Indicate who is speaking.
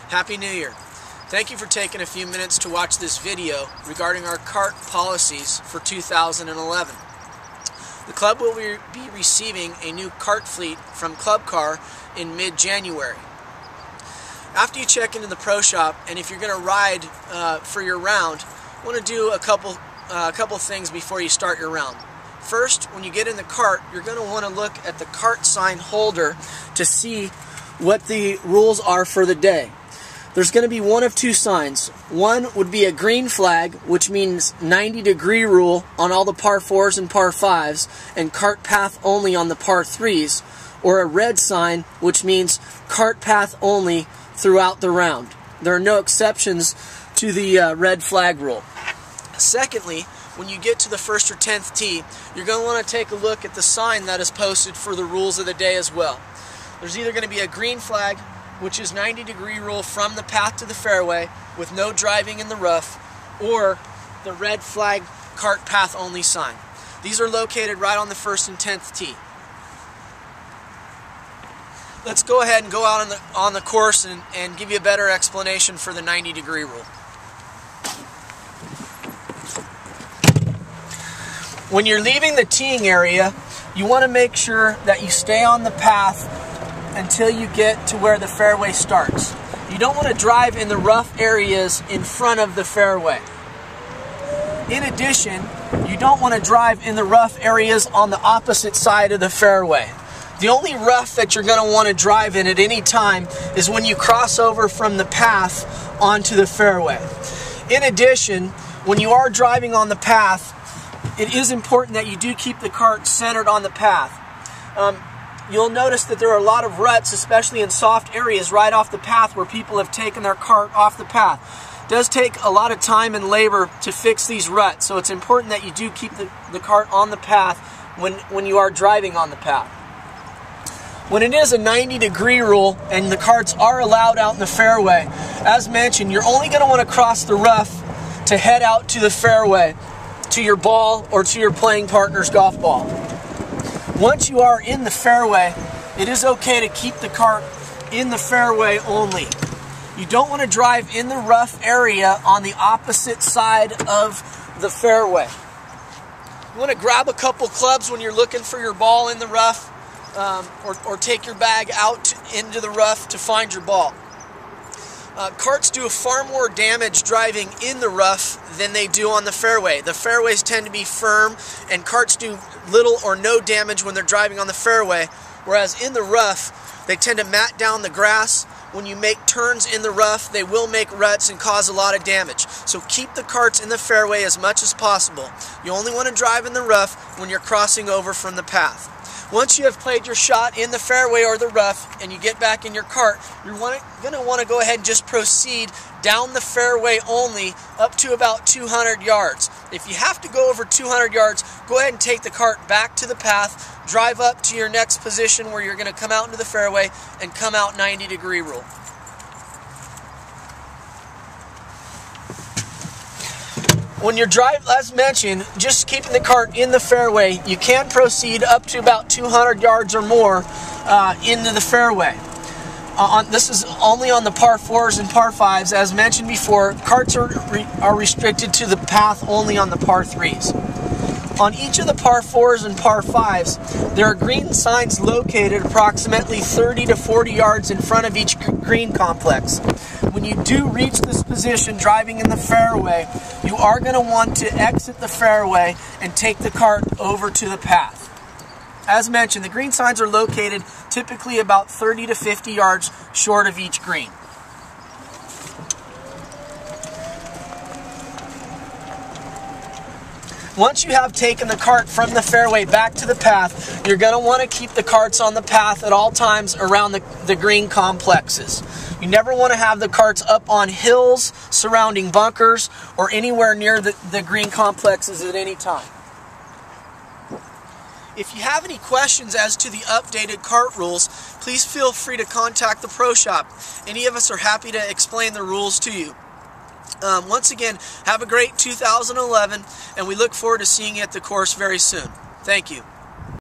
Speaker 1: Happy New Year. Thank you for taking a few minutes to watch this video regarding our cart policies for 2011. The club will be receiving a new cart fleet from Club Car in mid-January. After you check into the pro shop, and if you're going to ride for your round, you want to do a couple things before you start your round. First, when you get in the cart, you're going to want to look at the cart sign holder to see what the rules are for the day. There's going to be one of two signs. One would be a green flag, which means 90-degree rule on all the par 4s and par 5s, and cart path only on the par 3s, or a red sign, which means cart path only throughout the round. There are no exceptions to the red flag rule. Secondly, when you get to the first or 10th tee, you're going to want to take a look at the sign that is posted for the rules of the day as well. There's either going to be a green flag, which is 90-degree rule from the path to the fairway with no driving in the rough, or the red flag cart path only sign. These are located right on the first and 10th tee. Let's go ahead and go out on the course and give you a better explanation for the 90-degree rule. When you're leaving the teeing area, you want to make sure that you stay on the path until you get to where the fairway starts. You don't want to drive in the rough areas in front of the fairway. In addition, you don't want to drive in the rough areas on the opposite side of the fairway. The only rough that you're going to want to drive in at any time is when you cross over from the path onto the fairway. In addition, when you are driving on the path, it is important that you do keep the cart centered on the path. You'll notice that there are a lot of ruts, especially in soft areas right off the path where people have taken their cart off the path. It does take a lot of time and labor to fix these ruts, so it's important that you do keep the cart on the path when you are driving on the path. When it is a 90-degree rule and the carts are allowed out in the fairway, as mentioned, you're only going to want to cross the rough to head out to the fairway, to your ball or to your playing partner's golf ball. Once you are in the fairway, it is okay to keep the cart in the fairway only. You don't want to drive in the rough area on the opposite side of the fairway. You want to grab a couple clubs when you're looking for your ball in the rough, or take your bag out into the rough to find your ball. Carts do far more damage driving in the rough than they do on the fairway. The fairways tend to be firm, and carts do little or no damage when they're driving on the fairway, whereas in the rough, they tend to mat down the grass. When you make turns in the rough, they will make ruts and cause a lot of damage. So keep the carts in the fairway as much as possible. You only want to drive in the rough when you're crossing over from the path. Once you have played your shot in the fairway or the rough and you get back in your cart, you're going to want to go ahead and just proceed down the fairway only up to about 200 yards. If you have to go over 200 yards, go ahead and take the cart back to the path, drive up to your next position where you're going to come out into the fairway and come out 90-degree rule. When you're driving, as mentioned, just keeping the cart in the fairway, you can proceed up to about 200 yards or more into the fairway. This is only on the par 4s and par 5s. As mentioned before, carts are restricted to the path only on the par 3s. On each of the par 4s and par 5s, there are green signs located approximately 30 to 40 yards in front of each green complex. When you do reach this position driving in the fairway, you are going to want to exit the fairway and take the cart over to the path. As mentioned, the green signs are located typically about 30 to 50 yards short of each green. Once you have taken the cart from the fairway back to the path, you're going to want to keep the carts on the path at all times around the green complexes. You never want to have the carts up on hills surrounding bunkers or anywhere near the green complexes at any time. If you have any questions as to the updated cart rules, please feel free to contact the pro shop. Any of us are happy to explain the rules to you. Once again, have a great 2011, and we look forward to seeing you at the course very soon. Thank you.